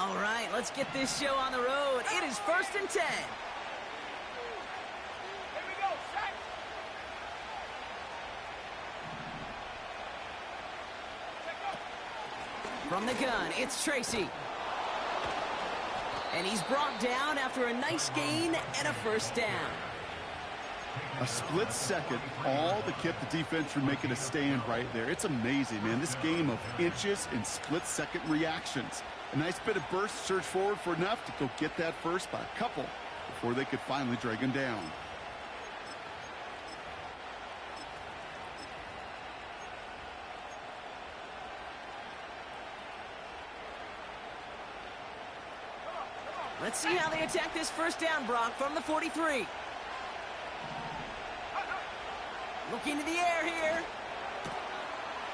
All right, let's get this show on the road. It is 1st and 10. Here we go, set. From the gun, it's Tracy. And he's brought down after a nice gain and a first down. A split second, all that kept the defense from making a stand right there. It's amazing, man. This game of inches and split-second reactions. A nice bit of burst, surge forward for enough to go get that first by a couple before they could finally drag him down. Let's see how they attack this first down, Brock, from the 43. Looking to the air here.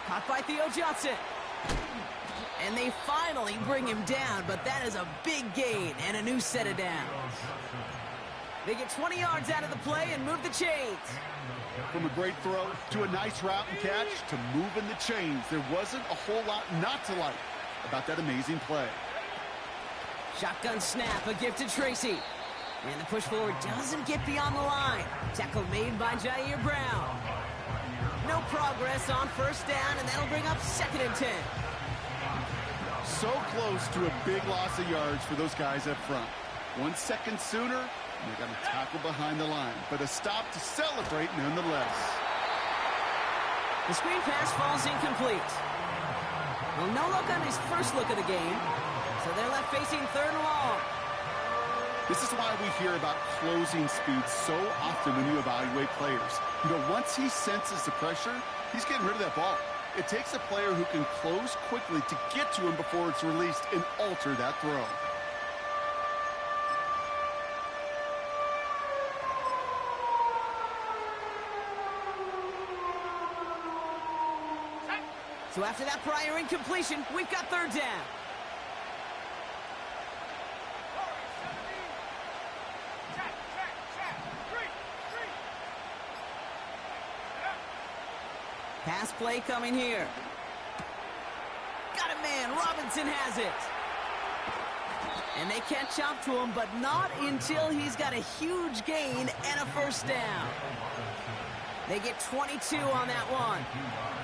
Caught by Theo Johnson. And they finally bring him down, but that is a big gain and a new set of downs. They get 20 yards out of the play and move the chains. From a great throw to a nice route and catch to moving the chains, there wasn't a whole lot not to like about that amazing play. Shotgun snap, a gift to Tracy. And the push forward doesn't get beyond the line. Tackle made by Jair Brown. No progress on first down, and that'll bring up 2nd and 10. So close to a big loss of yards for those guys up front. 1 second sooner, and they got a tackle behind the line. But a stop to celebrate nonetheless. The screen pass falls incomplete. Well, no look on his first look of the game. So they're left facing 3rd and long. This is why we hear about closing speed so often when you evaluate players. You know, once he senses the pressure, he's getting rid of that ball. It takes a player who can close quickly to get to him before it's released and alter that throw. So after that prior incompletion, we've got 3rd down. Pass play coming here. Got a man. Robinson has it. And they catch up to him, but not until he's got a huge gain and a first down. They get 22 on that one.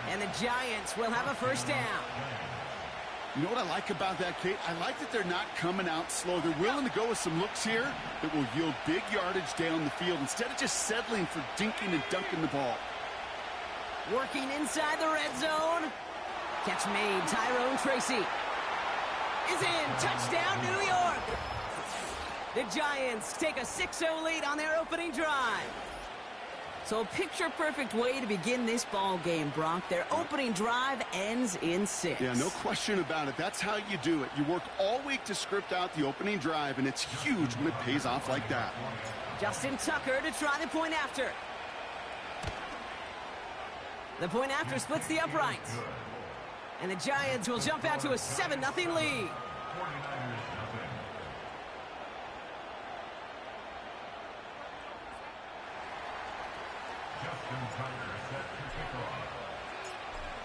And the Giants will have a first down. You know what I like about that, Kate? I like that they're not coming out slow. They're willing to go with some looks here that will yield big yardage down the field instead of just settling for dinking and dunking the ball. Working inside the red zone. Catch made. Tyrone Tracy is in. Touchdown, New York. The Giants take a 6-0 lead on their opening drive. So a picture-perfect way to begin this ball game, Brock. Their opening drive ends in 6. Yeah, no question about it. That's how you do it. You work all week to script out the opening drive, and it's huge when it pays off like that. Justin Tucker to try the point after. The point after splits the uprights. And the Giants will jump out to a 7-0 lead.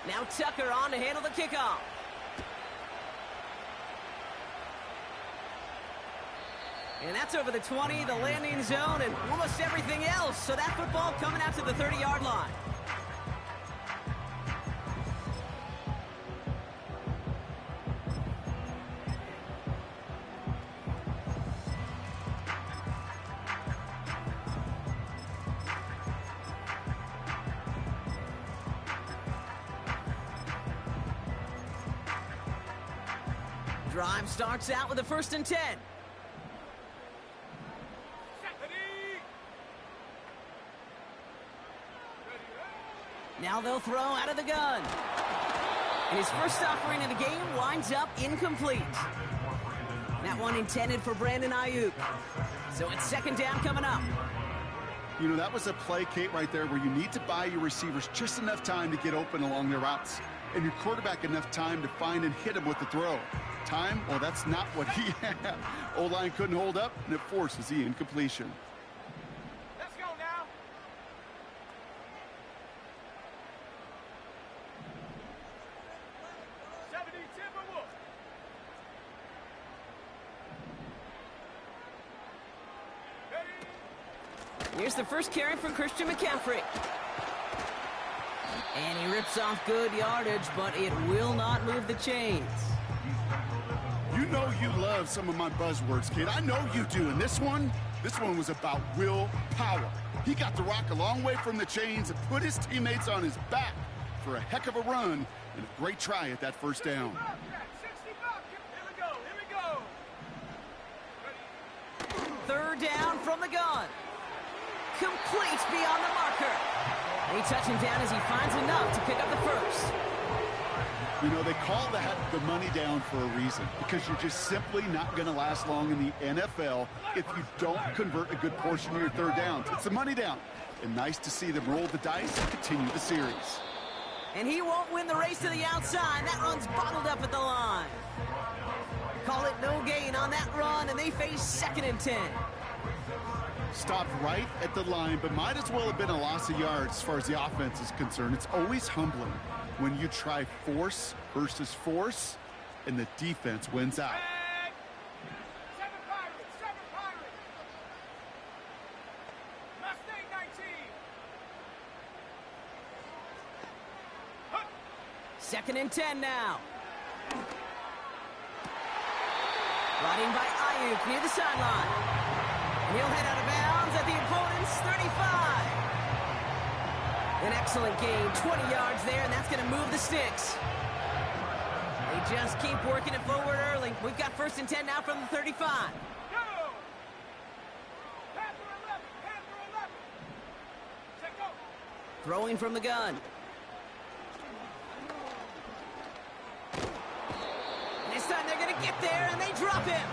Now Tucker on to handle the kickoff. And that's over the 20, the landing zone, and almost everything else. So that football coming out to the 30-yard line. Drive starts out with a 1st and 10. Now they'll throw out of the gun. And his first offering of the game winds up incomplete. That one intended for Brandon Ayuk. So it's 2nd down coming up. You know, that was a play, Kate, right there where you need to buy your receivers just enough time to get open along their routes. And your quarterback enough time to find and hit him with the throw. Time? Well, that's not what he had. O-line couldn't hold up, and it forces the incompletion. Let's go now. Here's the first carry for Christian McCaffrey. And he rips off good yardage, but it will not move the chains. You know you love some of my buzzwords, kid. I know you do. And this one was about willpower. He got the rock a long way from the chains and put his teammates on his back for a heck of a run and a great try at that first down. Third down from the gun. Complete beyond the marker. They touch him down as he finds enough to pick up the first. You know, they call that the money down for a reason, because you're just simply not going to last long in the NFL if you don't convert a good portion of your third downs. It's the money down. And nice to see them roll the dice and continue the series. And he won't win the race to the outside. That run's bottled up at the line. Call it no gain on that run, and they face 2nd and 10. Stopped right at the line, but might as well have been a loss of yards as far as the offense is concerned. It's always humbling when you try force versus force, and the defense wins out. Second and 10 now. Brought in by Ayuk near the sideline. And he'll head out of bounds at the opponent's 35. An excellent gain, 20 yards there, and that's going to move the sticks. They just keep working it forward early. We've got 1st and 10 now from the 35. Throwing from the gun. This time they're going to get there, and they drop him.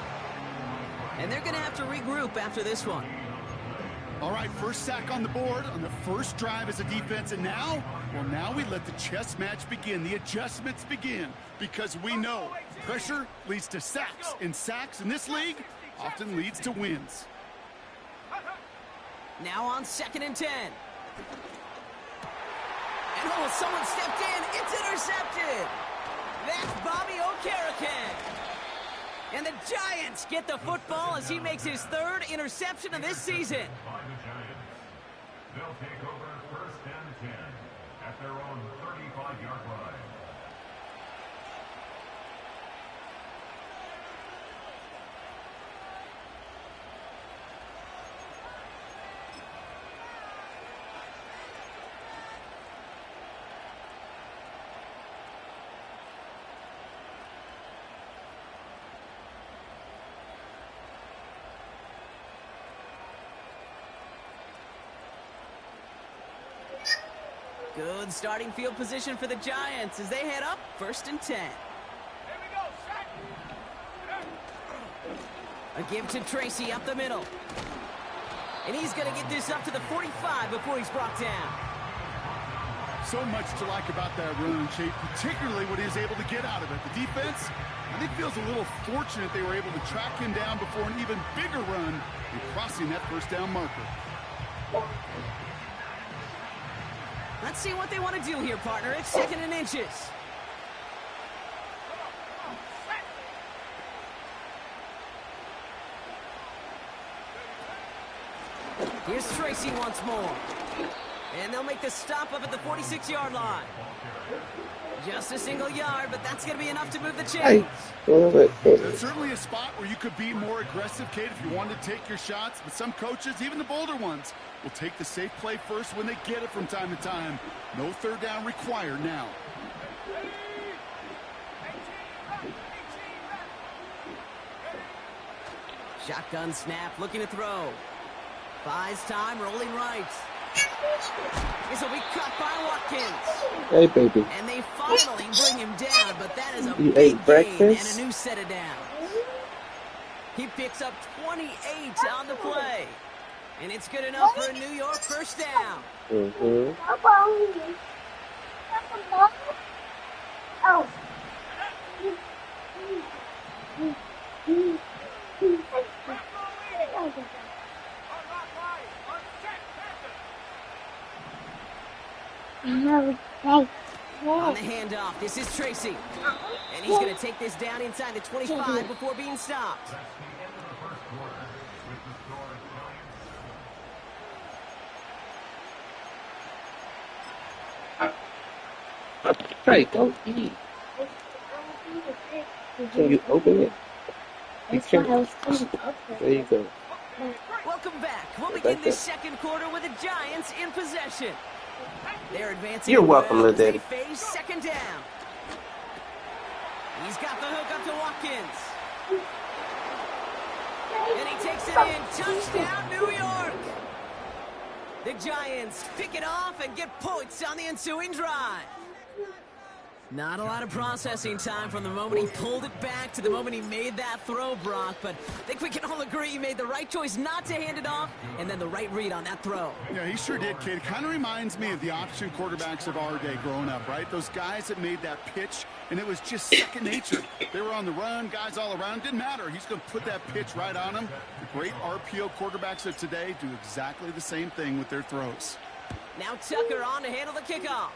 And they're going to have to regroup after this one. All right, first sack on the board on the first drive as a defense, and now, well, now we let the chess match begin. The adjustments begin, because we know pressure leads to sacks, and sacks in this league often leads to wins. Now on 2nd and 10. And oh, someone stepped in. It's intercepted. That's Bobby Okereke. And the Giants get the football as he makes his 3rd interception of this season. They'll take over 1st and 10 at their own 35-yard line. Good starting field position for the Giants as they head up 1st and 10. A give to Tracy up the middle. And he's going to get this up to the 45 before he's brought down. So much to like about that run, Chase, particularly what he was able to get out of it. The defense, I think, feels a little fortunate they were able to track him down before an even bigger run and crossing that first down marker. Let's see what they want to do here, partner. It's 2nd and inches. Here's Tracy once more. And they'll make the stop up at the 46-yard line. Just a single yard, but that's going to be enough to move the chains. That's certainly a spot where you could be more aggressive, Kate, if you wanted to take your shots. But some coaches, even the bolder ones, will take the safe play first when they get it from time to time. No third down required now. Shotgun snap, looking to throw. Buys time, rolling right. This will be cut by Watkins. Hey, baby. And they finally bring him down, but that is a You big ate breakfast? gain and a new set of downs. He picks up 28 on the play. And it's good enough for a New York first down. Mm-hmm. Oh. On the handoff, this is Tracy. And he's going to take this down inside the 25 before being stopped. Hey, go eat. Can you open it? You That's why I can't. was coming up There you go. Welcome back. We'll Right begin there. this second quarter with the Giants in possession. They're advancing You're welcome, well little as they daddy. face second down. He's got the hook up to Watkins. And he takes it in. Touchdown, New York. The Giants pick it off and get points on the ensuing drive. Not a lot of processing time from the moment he pulled it back to the moment he made that throw, Brock. But I think we can all agree he made the right choice not to hand it off and then the right read on that throw. Yeah, he sure did, kid. It kind of reminds me of the option quarterbacks of our day growing up, right? Those guys that made that pitch, and it was just second nature. They were on the run, guys all around. Didn't matter. He's going to put that pitch right on them. The great RPO quarterbacks of today do exactly the same thing with their throws. Now Tucker on to handle the kickoff.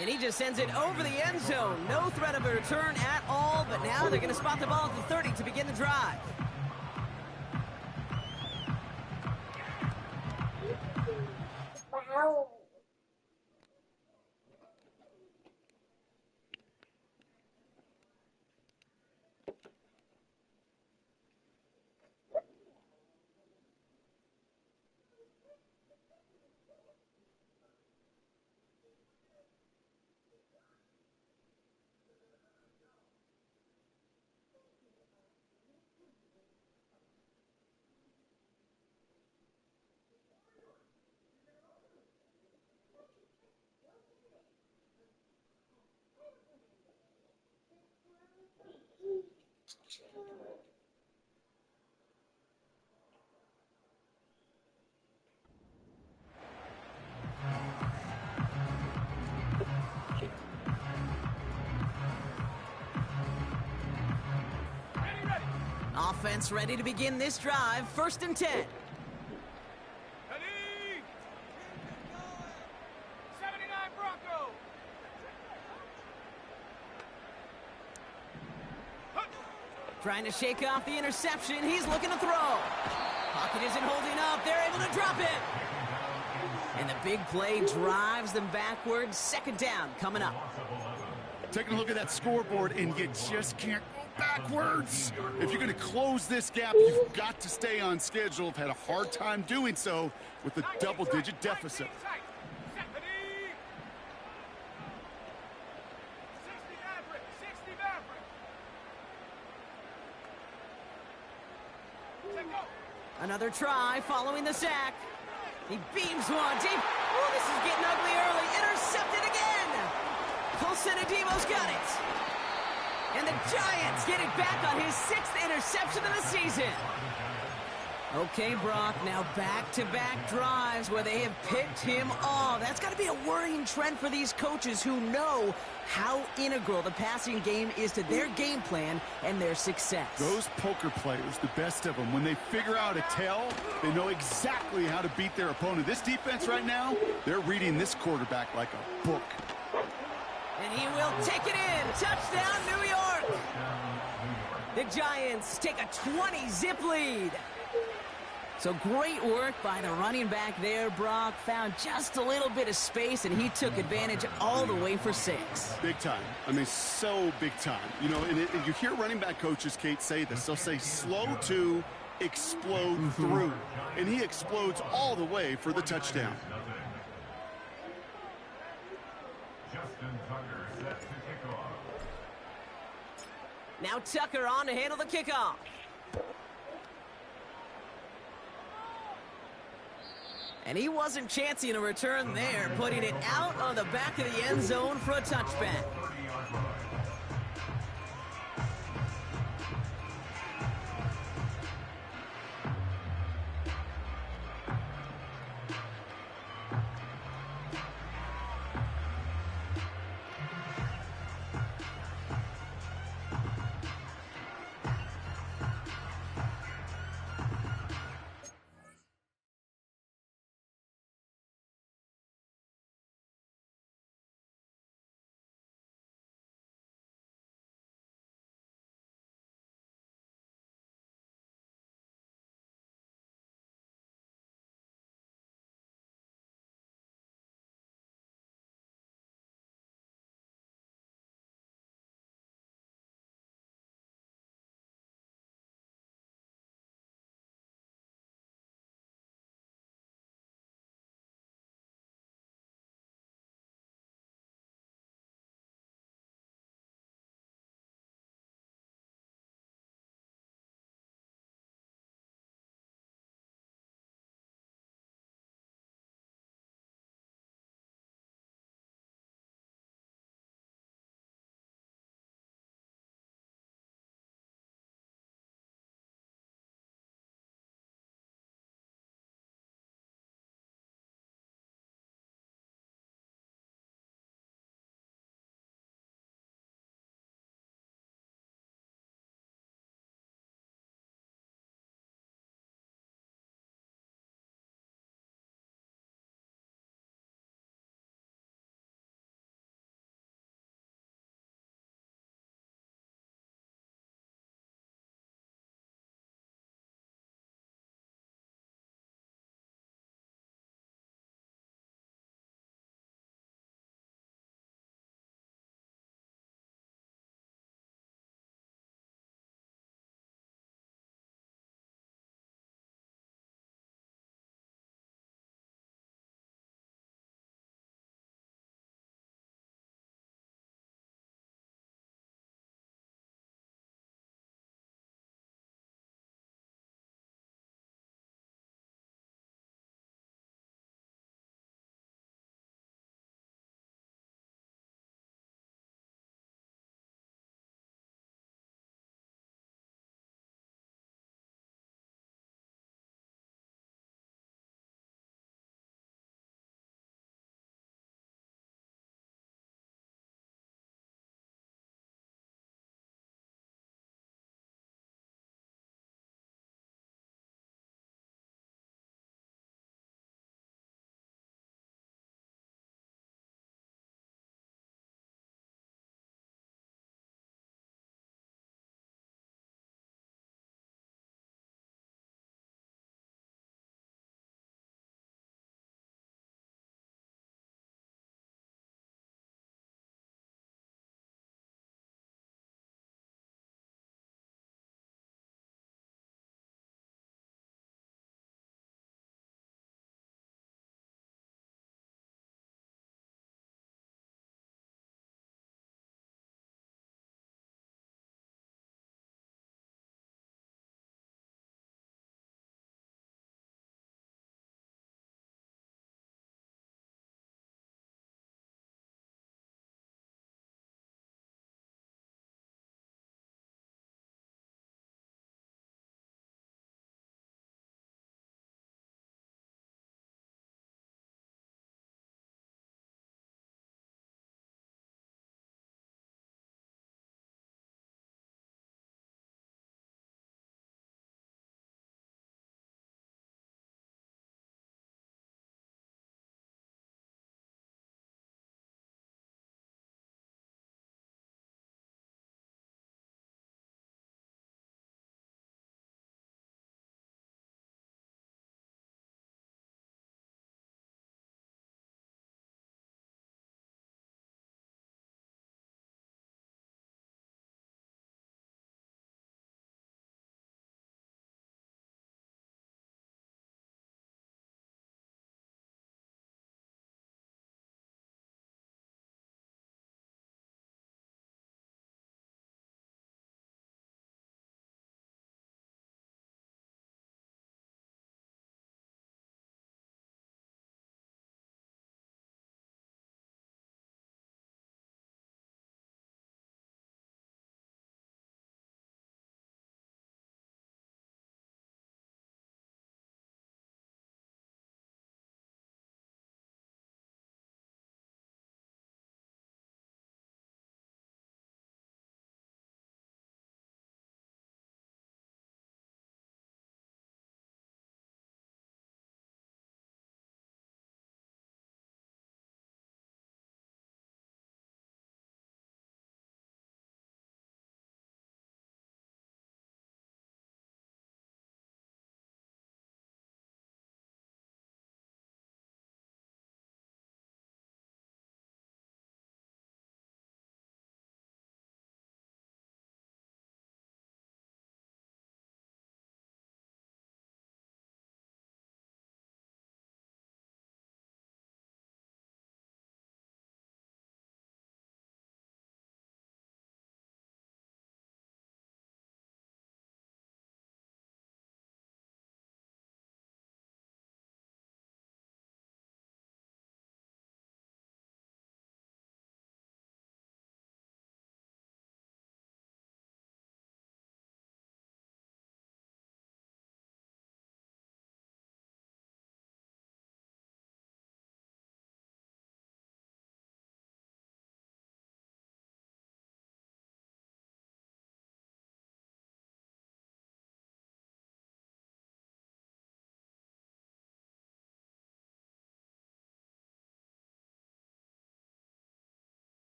And he just sends it over the end zone. No threat of a return at all, but now they're going to spot the ball at the 30 to begin the drive. Wow. Offense ready to begin this drive. 1st and 10. Ready? 79 Bronco. Trying to shake off the interception. He's looking to throw. Pocket isn't holding up. They're able to drop it. And the big play drives them backwards. 2nd down coming up. Taking a look at that scoreboard, and you just can't go backwards. If you're going to close this gap, you've got to stay on schedule. I've had a hard time doing so with a double-digit deficit. 60 Maverick. 60 Maverick. Take go. Another try following the sack. He beams one deep. Oh, this is getting ugly early. Intercepted again. Colson Adebo's got it. And the Giants get it back on his 6th interception of the season. Okay, Brock, now back-to-back drives where they have picked him off. That's got to be a worrying trend for these coaches who know how integral the passing game is to their game plan and their success. Those poker players, the best of them, when they figure out a tell, they know exactly how to beat their opponent. This defense right now, they're reading this quarterback like a book. And he will take it in. Touchdown, New York. The Giants take a 20-zip lead. So great work by the running back there, Brock. Found just a little bit of space, and he took advantage all the way for 6. Big time. I mean, so big time. You know, and you hear running back coaches, Kate, say this. They'll say slow to explode through. And he explodes all the way for the touchdown. Justin Tucker set to kick off. Now Tucker on to handle the kickoff. And he wasn't chancing a return there, putting it out on the back of the end zone for a touchback.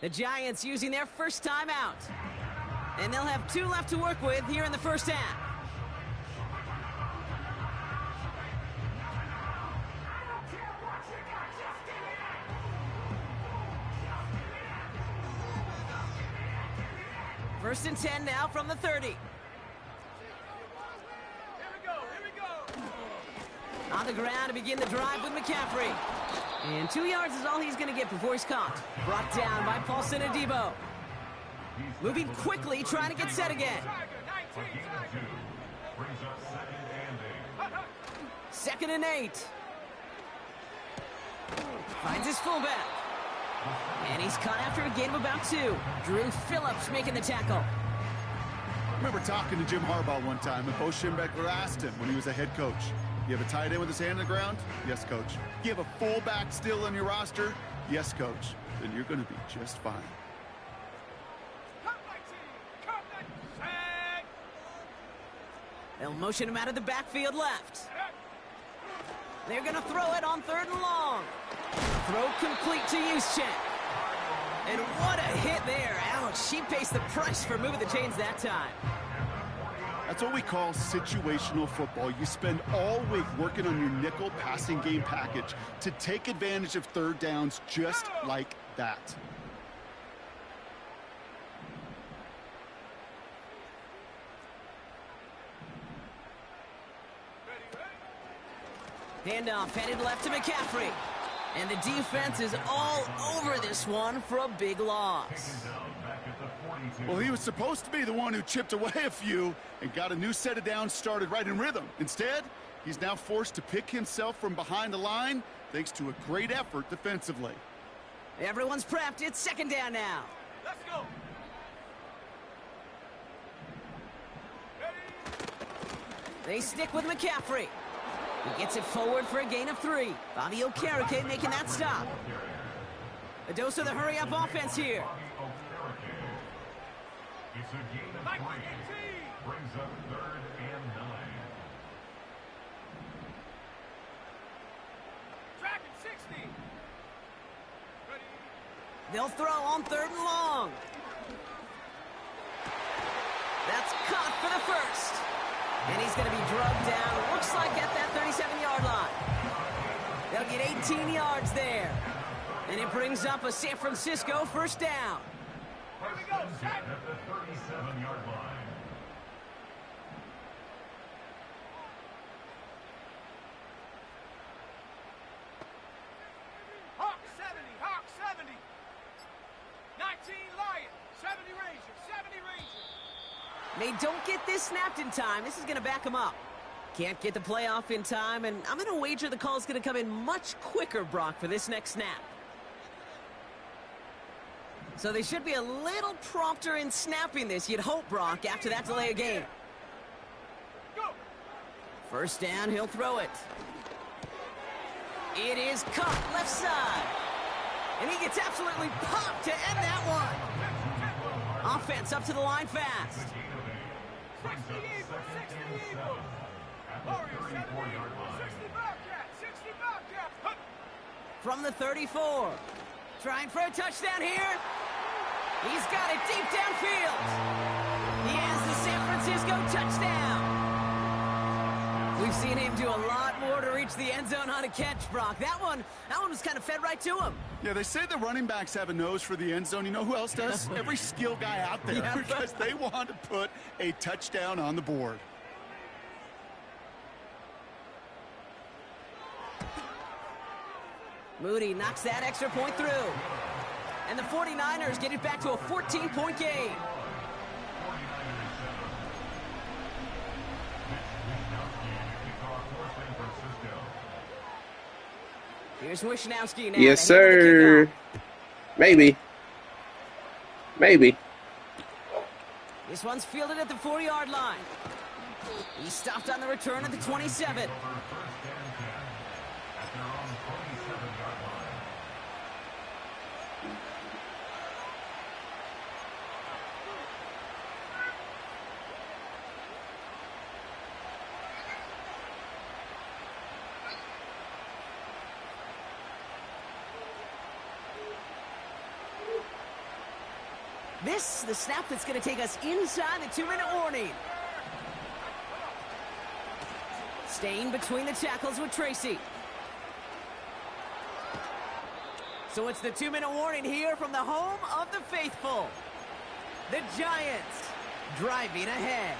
The Giants using their first timeout. And they'll have 2 left to work with here in the first half. First and 10 now from the 30. Here we go. On the ground to begin the drive with McCaffrey. And 2 yards is all he's going to get before he's caught. Brought down by Paulson Adebo. Moving quickly, trying to get set again. Brings up 2nd and 8. Finds his fullback. And he's caught after a gain of about 2. Drew Phillips making the tackle. I remember talking to Jim Harbaugh one time, and Bo Schembechler asked him when he was a head coach, you have a tight end with his hand on the ground? Yes, coach. You have a fullback still on your roster? Yes, coach. Then you're going to be just fine. Cut my team. Cut that sack. They'll motion him out of the backfield left. They're going to throw it on 3rd and long. Throw complete to Juszczyk. And what a hit there. Ouch, she pays the price for moving the chains that time. That's what we call situational football. You spend all week working on your nickel passing game package to take advantage of 3rd downs just like that. Handoff headed left to McCaffrey. And the defense is all over this one for a big loss. Well, he was supposed to be the one who chipped away a few and got a new set of downs started right in rhythm. Instead, he's now forced to pick himself from behind the line thanks to a great effort defensively. Everyone's prepped. It's 2nd down now. Let's go. They stick with McCaffrey. He gets it forward for a gain of 3. Bobby Okereke making that stop. A dose of the hurry-up offense here. It's a gain of 3. Brings up 3rd and 9. Tracking 60. Ready. They'll throw on 3rd and long. That's caught for the first. And he's going to be drugged down. Looks like at that 37-yard line. They'll get 18 yards there. And it brings up a San Francisco first down. Here we go. Sack. At the 37-yard line. Hawk 70. Hawk 70. 19 Lion. 70 Ranger. 70 Ranger. They don't get this snapped in time. This is going to back them up. Can't get the playoff in time, and I'm going to wager the call is going to come in much quicker, Brock, for this next snap. So they should be a little prompter in snapping this, you'd hope, Brock, after that delay of game. Go. First down, he'll throw it. It is caught left side. And he gets absolutely popped to end that one. Offense up to the line fast. 60 Eagles. 60 Eagles. Warriors 70. 60 Bobcats. 60 Bobcats. Huh. From the 34. Trying for a touchdown here. He's got it deep downfield. He has the San Francisco touchdown. We've seen him do a lot more to reach the end zone on a catch, Brock. That one was kind of fed right to him. Yeah, they say the running backs have a nose for the end zone. You know who else does? Every skill guy out there, Yeah. because they want to put a touchdown on the board. Moody knocks that extra point through. And the 49ers get it back to a 14-point game. Here's Wishnowski now. Yes, to handle the sir. kickoff. Maybe. Maybe. This one's fielded at the 4-yard line. He stopped on the return at the 27. This, the snap that's going to take us inside the 2-minute warning. Staying between the tackles with Tracy. So it's the 2-minute warning here from the home of the faithful. The Giants driving ahead.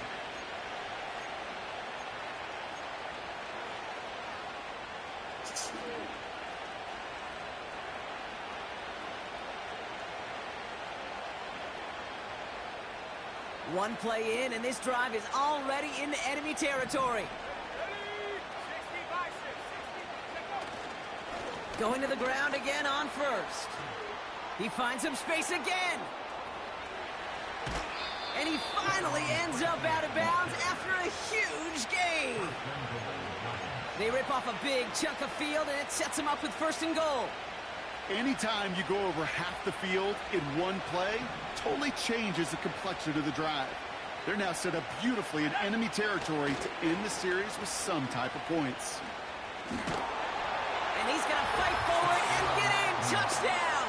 One play in, and this drive is already into enemy territory. Going to the ground again on first. He finds some space again. And he finally ends up out of bounds after a huge gain. They rip off a big chunk of field, and it sets them up with 1st and goal. Anytime you go over half the field in one play, totally changes the complexion of the drive. They're now set up beautifully in enemy territory to end the series with some type of points. And he's going to fight forward and get in. Touchdown!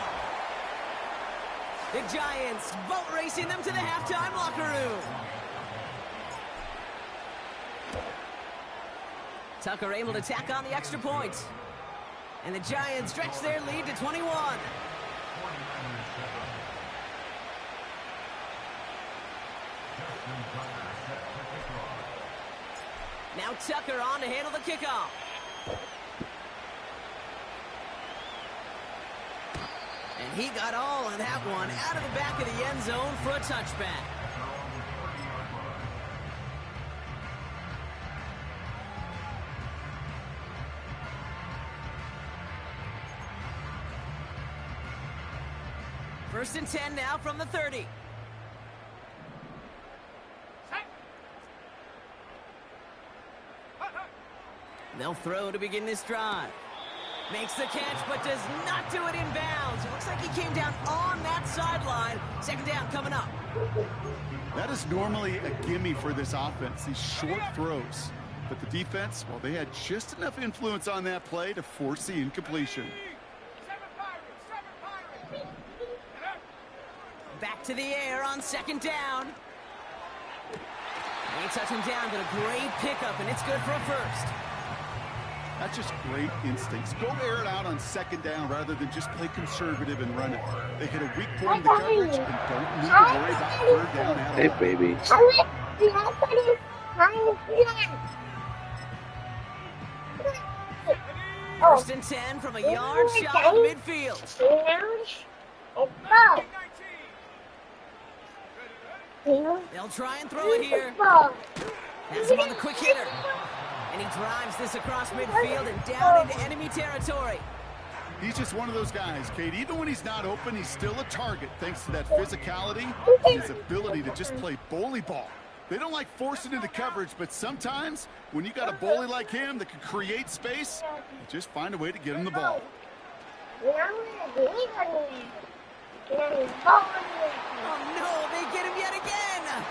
The Giants boat racing them to the halftime locker room. Tucker able to tack on the extra point. And the Giants stretch their lead to 21. Now Tucker on to handle the kickoff. And he got all of that one out of the back of the end zone for a touchback. First and 10 now from the 30. They'll throw to begin this drive. Makes the catch, but does not do it in bounds. It looks like he came down on that sideline. 2nd down coming up. That is normally a gimme for this offense, these short throws. But the defense, well, they had just enough influence on that play to force the incompletion. Back to the air on 2nd down. They touch him down, but a great pickup, and it's good for a first. That's just great instincts. Go air it out on 2nd down rather than just play conservative and run it. They hit a weak point in the coverage and don't need to worry about 3rd down at all. Hey, baby. First and 10 from a yard shy of midfield. They'll try and throw it here. Has him on the quick hitter. And he drives this across midfield and down into enemy territory. He's just one of those guys, Kate. Even when he's not open, he's still a target thanks to that physicality and his ability to just play bully ball. They don't like forcing into coverage, but sometimes when you got a bully like him that can create space, you just find a way to get him the ball. Oh no, they get him yet again.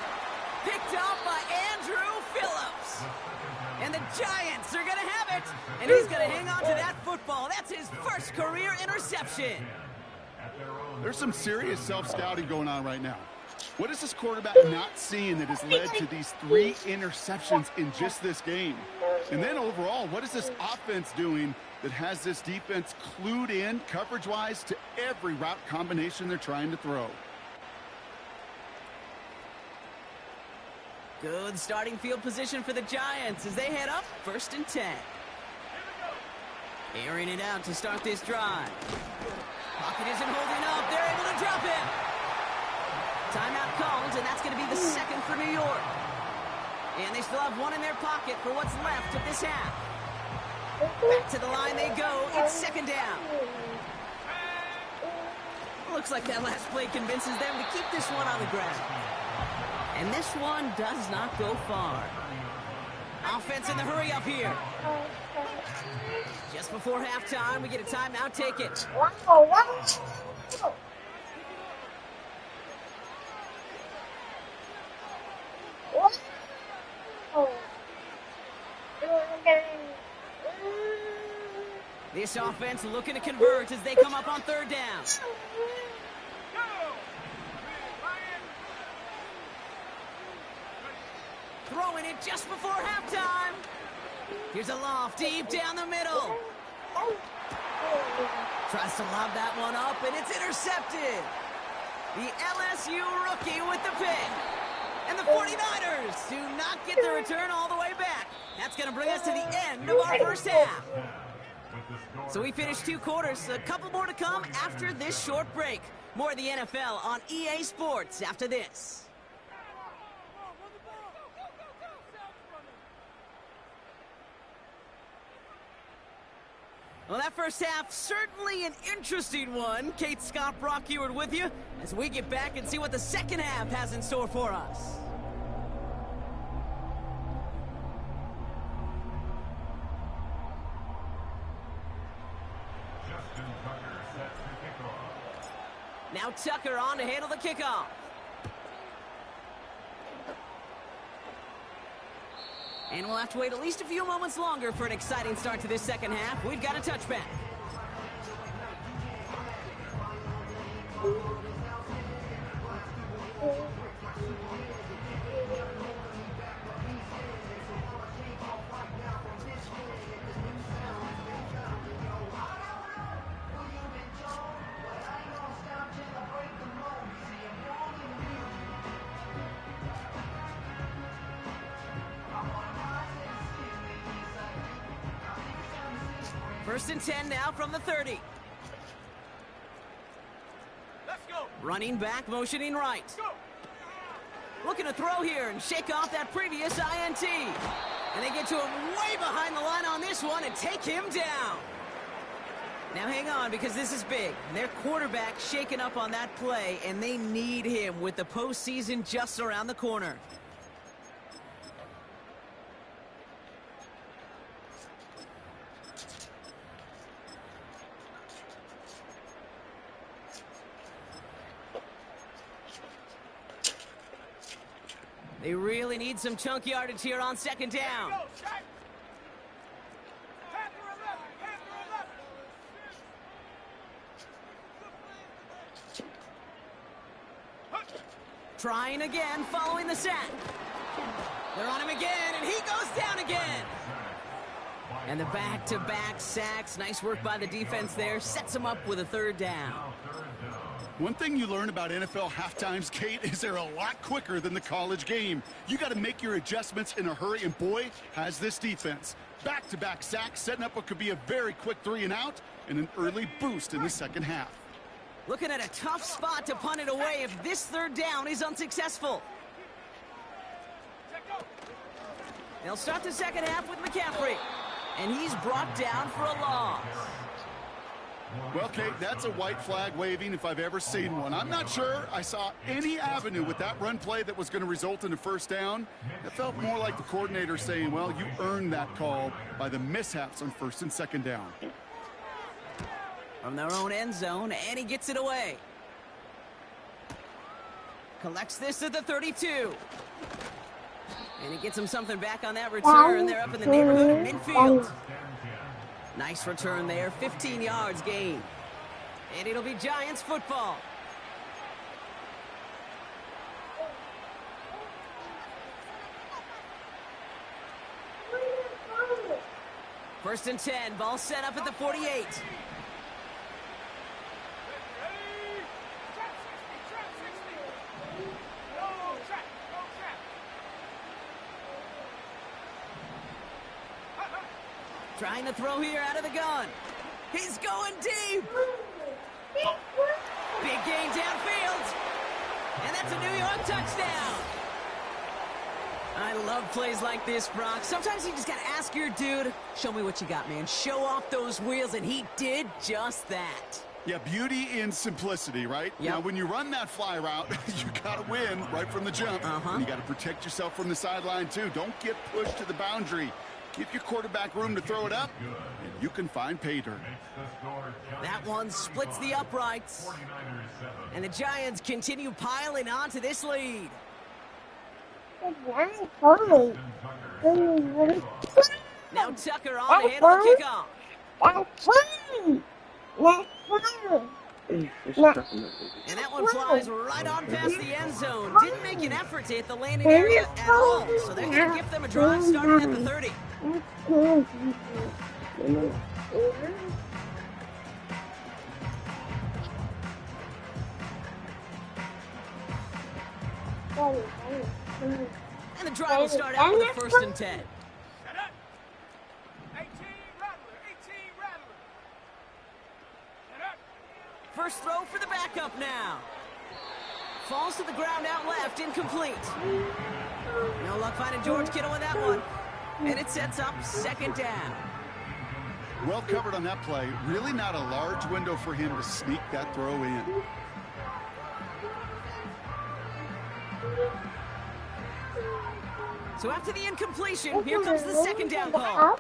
Picked off by Andrew Phillips. And the Giants are going to have it. And he's going to hang on to that football. That's his first career interception. There's some serious self-scouting going on right now. What is this quarterback not seeing that has led to these 3 interceptions in just this game? And then overall, what is this offense doing that has this defense clued in coverage-wise to every route combination they're trying to throw? Good starting field position for the Giants as they head up 1st and 10. Airing it out to start this drive. Pocket isn't holding up. They're able to drop him. Timeout called, and that's going to be the 2nd for New York. And they still have one in their pocket for what's left of this half. Back to the line they go. It's 2nd down. Looks like that last play convinces them to keep this one on the ground. And this one does not go far. Offense in the hurry up here. Just before halftime, we get a timeout. Take it. This offense looking to convert as they come up on 3rd down. throwing it just before halftime. Here's a loft deep down the middle. Tries to lob that one up, and it's intercepted. The LSU rookie with the pick. And the 49ers do not get the return all the way back. That's going to bring us to the end of our first half. So we finished 2 quarters. A couple more to come after this short break. More of the NFL on EA Sports after this. Well, that first half, certainly an interesting one. Kate Scott, Brock Ewart with you as we get back and see what the second half has in store for us. Justin Tucker set to kickoff. Now Tucker on to handle the kickoff. And we'll have to wait at least a few moments longer for an exciting start to this second half. We've got a touchback. First and 10 now from the 30. Let's go. Running back, motioning right. Looking to throw here and shake off that previous INT. And they get to him way behind the line on this one and take him down. Now hang on, because this is big. Their quarterback shaken up on that play, and they need him with the postseason just around the corner. They really need some chunk yardage here on second down. Trying again, following the sack. They're on him again, and he goes down again. And the back-to-back sacks. Nice work by the defense there. Sets him up with a third down. One thing you learn about NFL halftimes, Kate, is they're a lot quicker than the college game. You got to make your adjustments in a hurry, and boy, has this defense. Back-to-back sacks, setting up what could be a very quick 3 and out, and an early boost in the second half. Looking at a tough spot to punt it away if this third down is unsuccessful. They'll start the second half with McCaffrey, and he's brought down for a loss. Well, Kate, that's a white flag waving if I've ever seen one. I'm not sure I saw any avenue with that run play that was going to result in a first down. It felt more like the coordinator saying, well, you earned that call by the mishaps on first and second down. From their own end zone, and he gets it away. Collects this at the 32. And he gets him something back on that return. They're up in the neighborhood of midfield. Nice return there, 15 yards gain. And it'll be Giants football. First and 10, ball set up at the 48. Trying to throw here out of the gun. He's going deep. Big gain downfield. And that's a New York touchdown. I love plays like this, Brock. Sometimes you just got to ask your dude, show me what you got, man. Show off those wheels, and he did just that. Yeah, beauty in simplicity, right? Yep. Now, when you run that fly route, you got to win right from the jump. And you got to protect yourself from the sideline, too. Don't get pushed to the boundary. Give your quarterback room to throw it up, and you can find pay dirt. That one splits the uprights. And the Giants continue piling on to this lead. Now Tucker on to handle the kickoff. And that one flies right on past the end zone. Didn't make an effort to hit the landing area at all. So they're going to give them a drive starting at the 30. And the drive will start out with a 1st and 10. Set up. 18 Rattler. 18 Rattler. Set up. First throw for the backup now. Falls to the ground out left, incomplete. No luck finding George Kittle with that one. And it sets up 2nd down. Well covered on that play. Really not a large window for him to sneak that throw in. So after the incompletion, here comes the 2nd down call.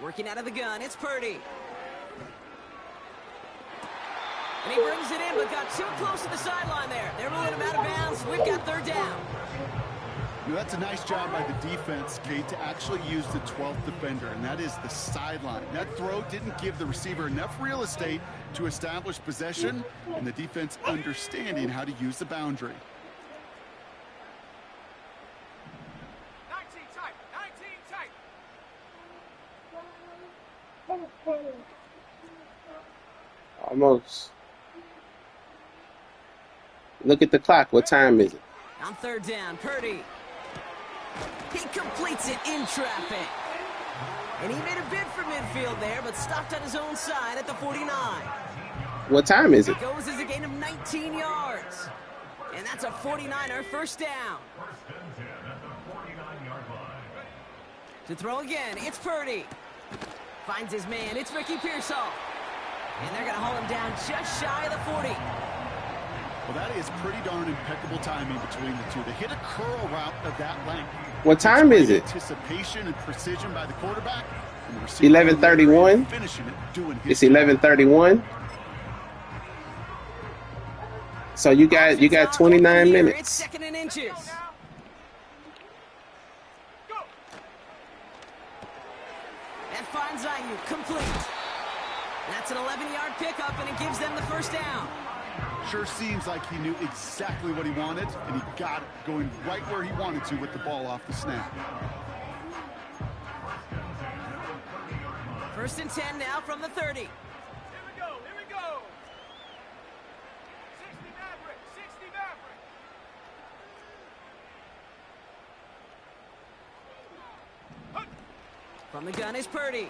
Working out of the gun, it's Purdy. And he brings it in, but got too close to the sideline there. They're moving him out of bounds. We've got 3rd down. That's a nice job by the defense, Kate, to actually use the 12th defender, and that is the sideline. That throw didn't give the receiver enough real estate to establish possession, and the defense understanding how to use the boundary. 19 tight. 19 tight. Almost. Look at the clock. What time is it? On 3rd down, Purdy. He completes it in traffic. And he made a bid for midfield there, but stopped on his own side at the 49. What time is it? It goes as a gain of 19 yards. And that's a 49er 1st down. 1st and 10 at the 49-yard line. To throw again, it's Purdy. Finds his man, it's Ricky Pearsall. And they're going to haul him down just shy of the 40. Well, that is pretty darn impeccable timing between the two. To hit a curl route of that length. What time is it? Anticipation and precision by the quarterback. 11:31. Finishing it, doing his It's 11:31. So you got 29 minutes. It's 2nd and inches. Go. That finds Ayuk complete. That's an 11-yard pickup, and it gives them the 1st down. Sure seems like he knew exactly what he wanted, and he got it going right where he wanted to with the ball off the snap. 1st and 10 now from the 30. Here we go. Here we go. 60 Maverick. 60 Maverick. From the gun is Purdy.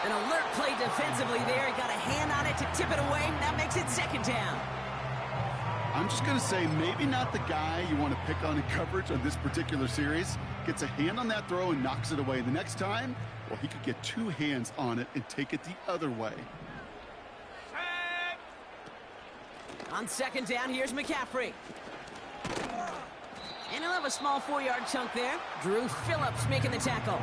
An alert play defensively there. He got a hand on it to tip it away. That makes it 2nd down. I'm just going to say maybe not the guy you want to pick on in coverage on this particular series. Gets a hand on that throw and knocks it away. The next time, well, he could get 2 hands on it and take it the other way. On 2nd down, here's McCaffrey. And he'll have a small 4-yard chunk there. Drew Phillips making the tackle.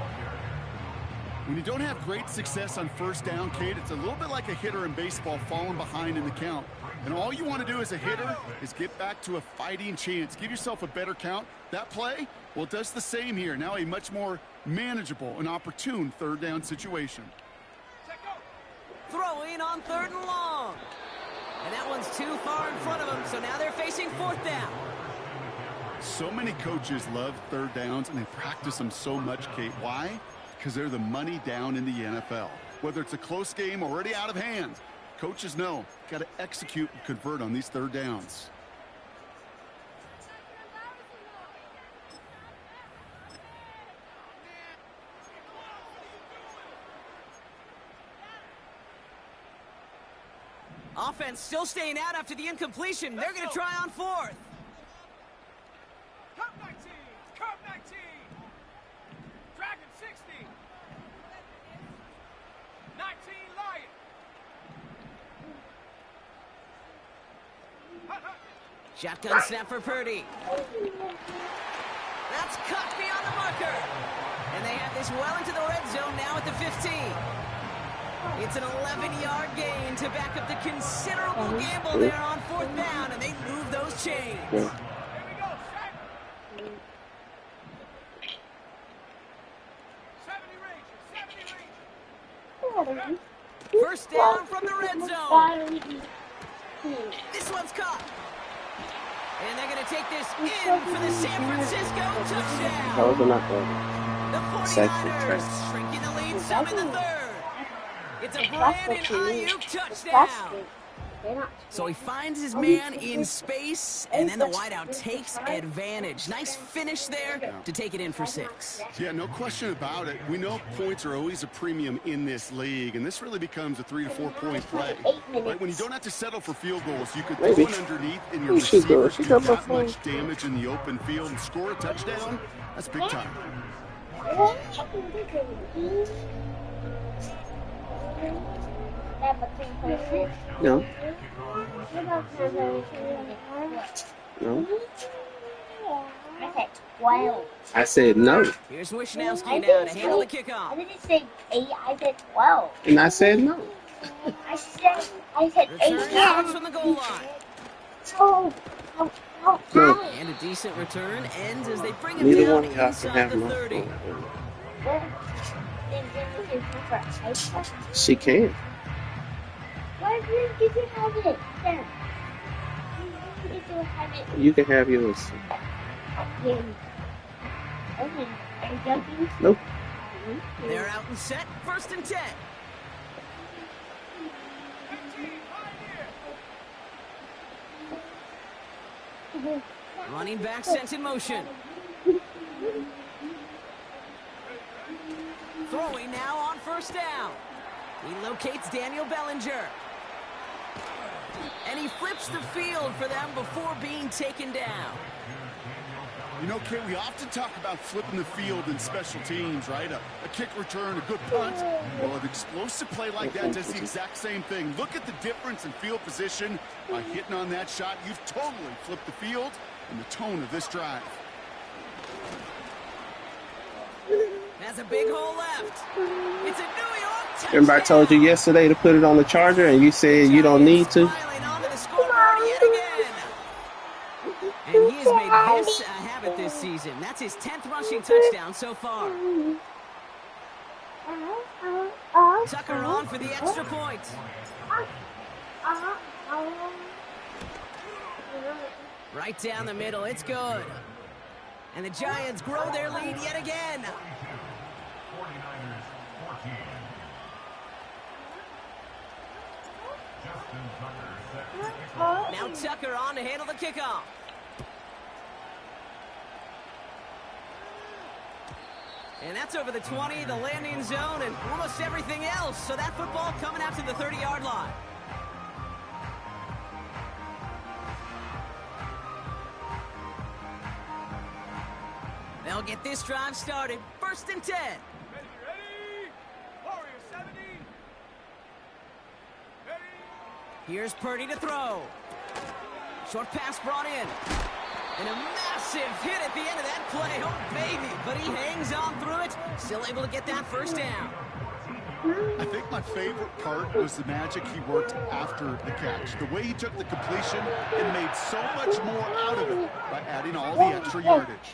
When you don't have great success on 1st down, Kate, it's a little bit like a hitter in baseball falling behind in the count. And all you want to do as a hitter is get back to a fighting chance. Give yourself a better count. That play, well, it does the same here. Now a much more manageable and opportune 3rd down situation. Throwing on 3rd and long. And that one's too far in front of him, so now they're facing 4th down. So many coaches love 3rd downs, and they practice them so much, Kate. Why? Because they're the money down in the NFL. Whether it's a close game already out of hand, coaches know, got to execute and convert on these 3rd downs. Offense still staying out after the incompletion. They're going to try on 4th. Curve 19. Curve 19. Dragon 60. 19 Lion. Shotgun snap for Purdy. That's cut beyond the marker. And they have this well into the red zone now at the 15. It's an 11-yard gain to back up the considerable gamble there on 4th down, and they move those chains. Yeah. First down from the red zone. This one's caught. And they're going to take this in for the San Francisco touchdown. Those are not The 49ers shrinking the lead some in the third. It's a Brandon Ayuk touchdown. So he finds his man in space, and then the wideout takes advantage. Nice finish there to take it in for 6. Yeah, no question about it. We know points are always a premium in this league, and this really becomes a 3 to 4 point play. Right? When you don't have to settle for field goals, you could throw it underneath, and your receivers do that much damage in the open field and score a touchdown. That's big time. No. No. I said no. Here's Wishnowski now to handle the kickoff. I didn't say 8, I said 12. And I said no. I said 8. Return yards from the goal line. No. And a decent return ends as they bring him Neither down one of y'all can inside have the my 30. She can. Why did you have it? There. Did you have it? You can have yours. Okay. Are you joking? Nope. They're out and set. 1st and 10. Running back sent in motion. Throwing now on 1st down. He locates Daniel Bellinger. And he flips the field for them before being taken down. You know, Kate, we often talk about flipping the field in special teams, right? A kick return, a good punt. Well, an explosive play like that does the exact same thing. Look at the difference in field position. By hitting on that shot, you've totally flipped the field and the tone of this drive. Has a big hole left. It's a New York touchdown. Remember I told you yesterday to put it on the charger and you said you don't need to? Smiling onto the scoreboard yet again. And he has made this a habit this season. That's his 10th rushing touchdown so far. Tucker on for the extra point. Right down the middle. It's good. And the Giants grow their lead yet again. 49ers 14. Justin Tucker set to kick off. Now Tucker on to handle the kickoff. And that's over the 20, the landing zone, and almost everything else. So that football coming out to the 30-yard line. They'll get this drive started. 1st and 10. Ready? Warrior 70. Ready? Here's Purdy to throw. Short pass brought in. And a massive hit at the end of that play. Oh, baby. But he hangs on through it. Still able to get that 1st down. I think my favorite part was the magic he worked after the catch. The way he took the completion and made so much more out of it by adding all the extra yardage.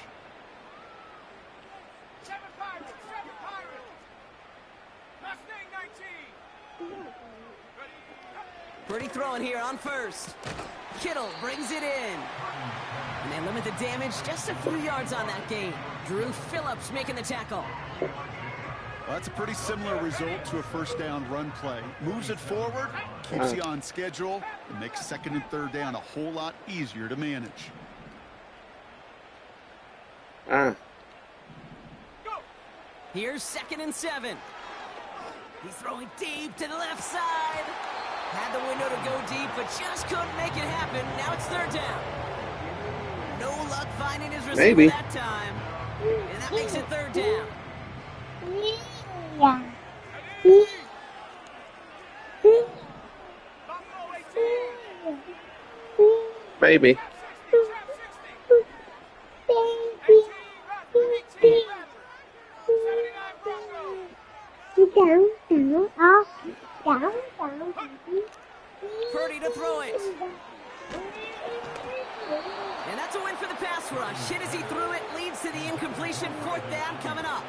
7 Pirates. 7 Pirates. Mustang 19. Purdy throwing here on 1st. Kittle brings it in. And they limit the damage just a few yards on that gain. Drew Phillips making the tackle. Well, that's a pretty similar result to a 1st down run play. Moves it forward, keeps you on schedule, and makes 2nd and 3rd down a whole lot easier to manage. Here's 2nd and 7. He's throwing deep to the left side. Had the window to go deep, but just couldn't make it happen. Now it's 3rd down. No luck finding his receiver that time. And that makes it 3rd down. Baby. Purdy to throw it. And that's a win for the pass rush. Hit as he threw it, leads to the incompletion. 4th down coming up.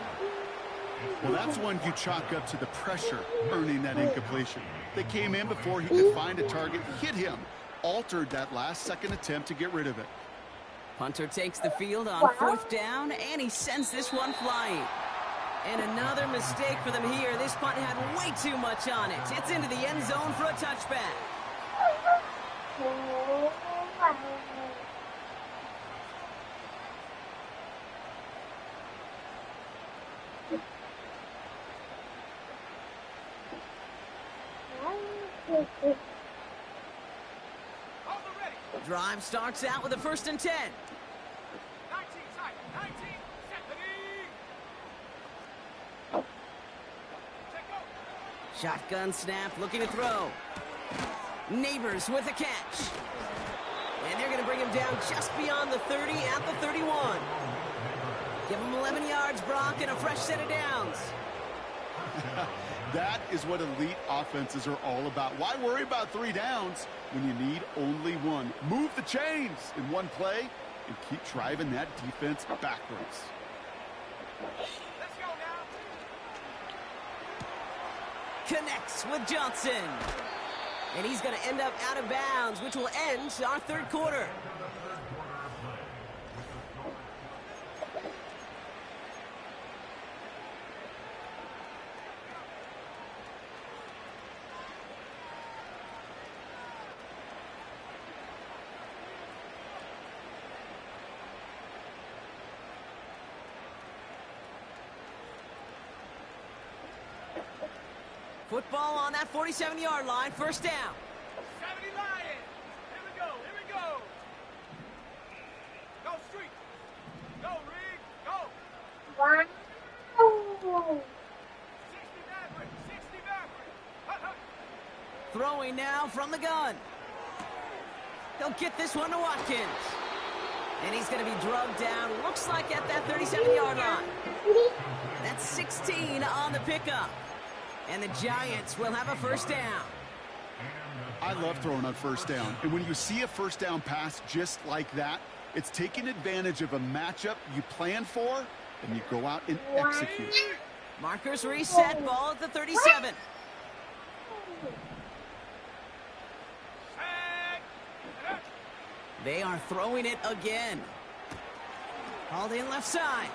Well, that's one you chalk up to the pressure earning that incompletion. They came in before he could find a target, hit him, altered that last-second attempt to get rid of it. Punter takes the field on 4th down, and he sends this one flying. And another mistake for them here. This punt had way too much on it. It's into the end zone for a touchback. Drive starts out with a 1st and 10. 19 side, 19, set the knee. Check go. Shotgun snap, looking to throw. Neighbors with a catch. And they're going to bring him down just beyond the 30 at the 31. Give him 11 yards, Brock, and a fresh set of downs. That is what elite offenses are all about. Why worry about 3 downs when you need only 1? Move the chains in one play and keep driving that defense backwards. Let's go now. Connects with Johnson. And he's going to end up out of bounds, which will end our 3rd quarter. Football on that 47-yard line, 1st down. 70 Lions. Here we go, here we go. Go street. Go, Reed, go. 60 Maverick, 60 Maverick. Throwing now from the gun. He'll get this one to Watkins. And he's going to be drugged down, looks like at that 37-yard line. That's 16 on the pickup. And the Giants will have a 1st down. I love throwing on 1st down. And when you see a 1st down pass just like that, it's taking advantage of a matchup you plan for, and you go out and execute. Markers reset, ball at the 37. They are throwing it again. Called in left side.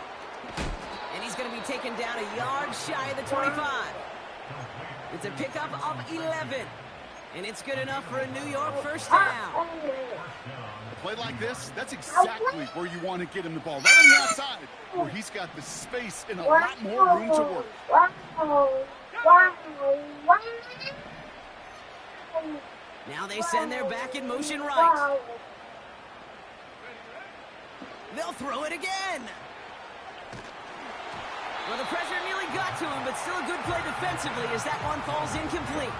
And he's going to be taken down a yard shy of the 25. It's a pickup of 11. And it's good enough for a New York 1st down. A play like this, that's exactly where you want to get him the ball. Right on the outside, where he's got the space and a lot more room to work. Now they send their back in motion right. They'll throw it again. Well, the pressure nearly got to him, but still a good play defensively as that one falls incomplete.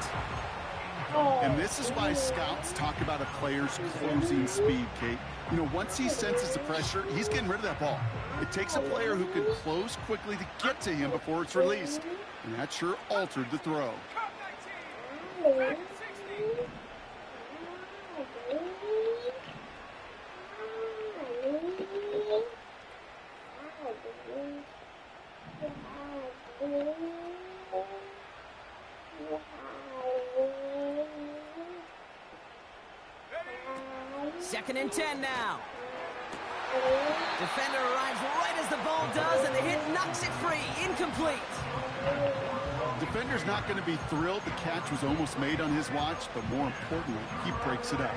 And this is why scouts talk about a player's closing speed, Kate. You know, once he senses the pressure, he's getting rid of that ball. It takes a player who can close quickly to get to him before it's released. And that sure altered the throw. Cup 19. Back to 60. Second and 10 now. Defender arrives right as the ball does, and the hit knocks it free. Incomplete. Defender's not going to be thrilled the catch was almost made on his watch, but more importantly, he breaks it up.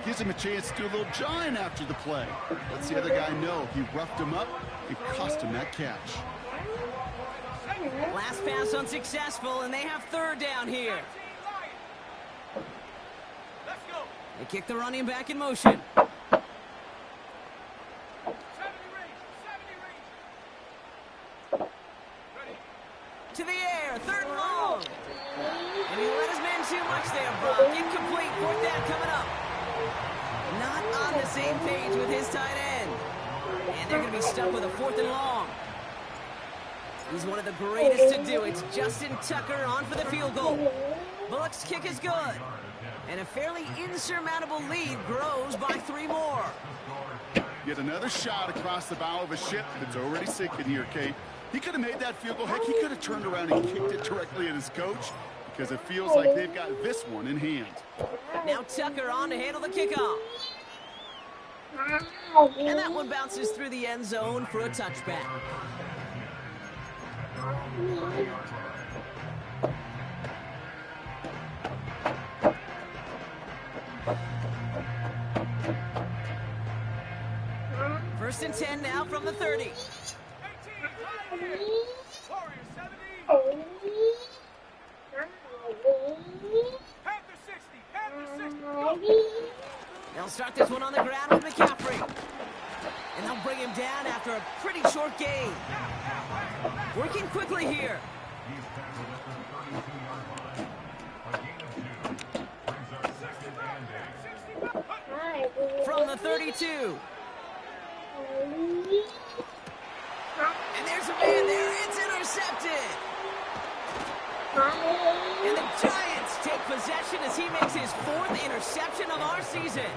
Gives him a chance to do a little jawing after the play. Lets the other guy know he roughed him up and cost him that catch. Last pass unsuccessful, and they have 3rd down here. Let's go. They kick the running back in motion. 70 range. Ready. To the air, 3rd and long. And he let his man too much there, Brock. Incomplete, 4th down coming up. Not on the same page with his tight end. And they're going to be stuck with a 4th and long. He's one of the greatest to do it. Justin Tucker on for the field goal. Bullock's kick is good. And a fairly insurmountable lead grows by 3 more. Yet another shot across the bow of a ship that's already sinking here, Kate. He could have made that field goal. Heck, he could have turned around and kicked it directly at his coach because it feels like they've got this one in hand. Now Tucker on to handle the kickoff. And that one bounces through the end zone for a touchback. First and 10 now from the 30. 18, Warriors 70. Panther 60. Panther 60. They'll start this one on the ground with McCaffrey. And they'll bring him down after a pretty short gain. Working quickly here. He's tackled at the 32-yard line. A gain of 2. Brings up second and 8. From the 32. And there's a man there. It's intercepted. And the Giants take possession as he makes his 4th interception of our season.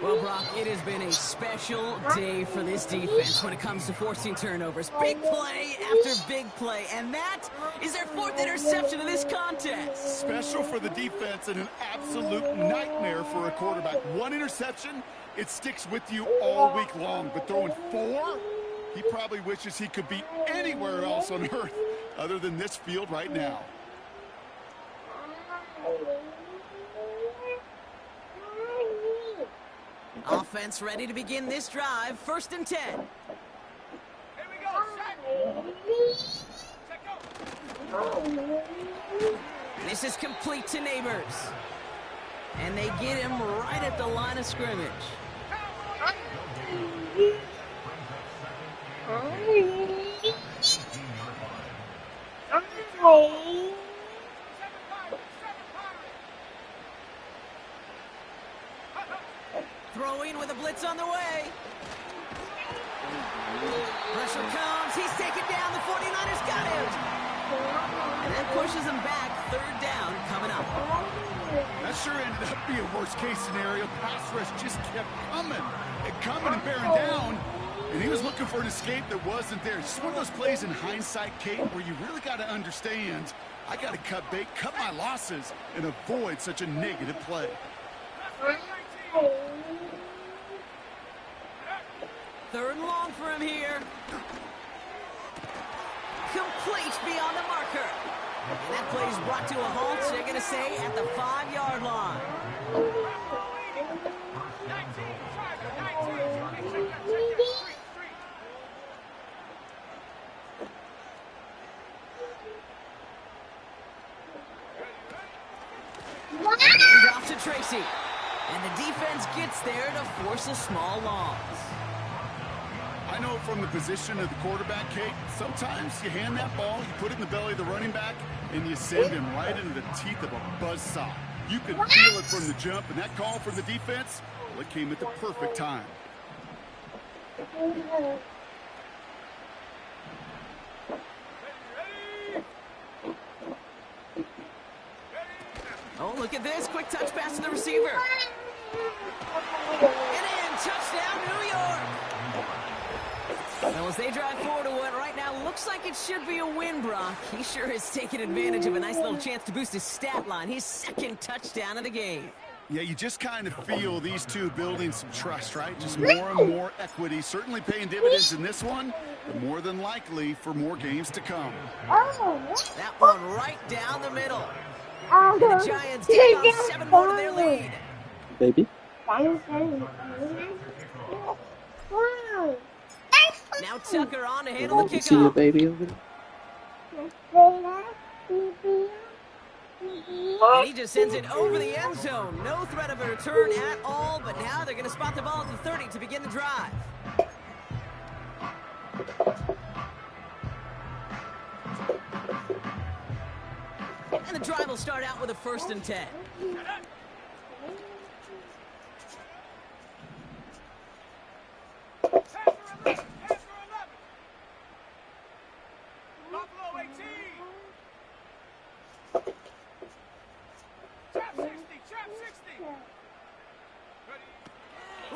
Well, Brock, it has been a special day for this defense when it comes to forcing turnovers. Big play after big play, and that is their 4th interception of this contest. Special for the defense and an absolute nightmare for a quarterback. 1 interception, it sticks with you all week long, but throwing 4, he probably wishes he could be anywhere else on earth other than this field right now. Offense ready to begin this drive. First and 10. Here we go. Set. Check go. This is complete to Neighbors. And they get him right at the line of scrimmage. Throwing with a blitz on the way. Pressure comes. He's taken down. The 49ers got him. And that pushes him back. 3rd down coming up. That sure ended up being a worst-case scenario. Pass rush just kept coming and bearing down. And he was looking for an escape that wasn't there. It's just one of those plays in hindsight, Kate, where you really got to understand, I got to cut bait, cut my losses, and avoid such a negative play. 3rd and long for him here. Complete beyond the marker. And that play is brought to a halt, so they're going to say at the 5-yard line. 19. Hands off to Tracy. And the defense gets there to force a small loss. I know from the position of the quarterback, Kate, sometimes you hand that ball, you put it in the belly of the running back, and you send him right into the teeth of a buzzsaw. You could feel it from the jump, and that call from the defense, well, it came at the perfect time. Oh, look at this. Quick touch pass to the receiver. And in. Touchdown, New York. Well, as they drive forward to what right now looks like it should be a win, Brock. He sure has taken advantage of a nice little chance to boost his stat line. His 2nd touchdown of the game. Yeah, you just kind of feel these two building some trust, right? Just more and more equity. Certainly paying dividends in this one, but more than likely for more games to come. That one right down the middle. And the Giants take on 7 more to their lead. Baby. Now Tucker on to handle the You see your kickoff. baby over there? And he just sends it over the end zone. No threat of a return at all, but now they're going to spot the ball at the 30 to begin the drive. And the drive will start out with a 1st and 10.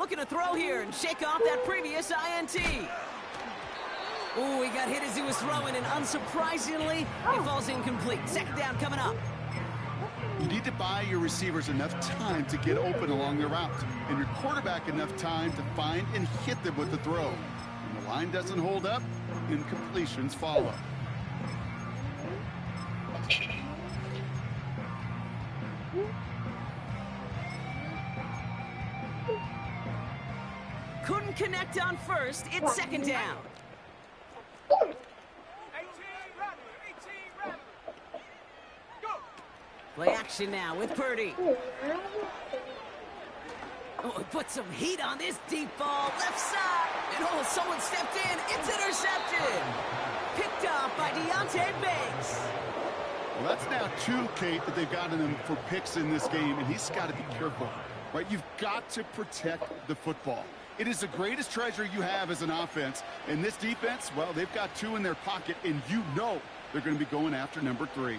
Looking to throw here and shake off that previous INT. Ooh, he got hit as he was throwing, and unsurprisingly, it falls incomplete. Second down coming up. You need to buy your receivers enough time to get open along their route, and your quarterback enough time to find and hit them with the throw. When the line doesn't hold up, incompletions follow. Couldn't connect on first. It's second down. 18 Rattler. Go. Play action now with Purdy. Oh, he put some heat on this deep ball. Left side. And oh, someone stepped in. It's intercepted. Picked off by Deontay Banks. Well, that's now 2, Kate, that they've gotten him for picks in this game, and he's got to be careful, right? You've got to protect the football. It is the greatest treasure you have as an offense. And this defense, well, they've got 2 in their pocket, and you know they're going to be going after number 3.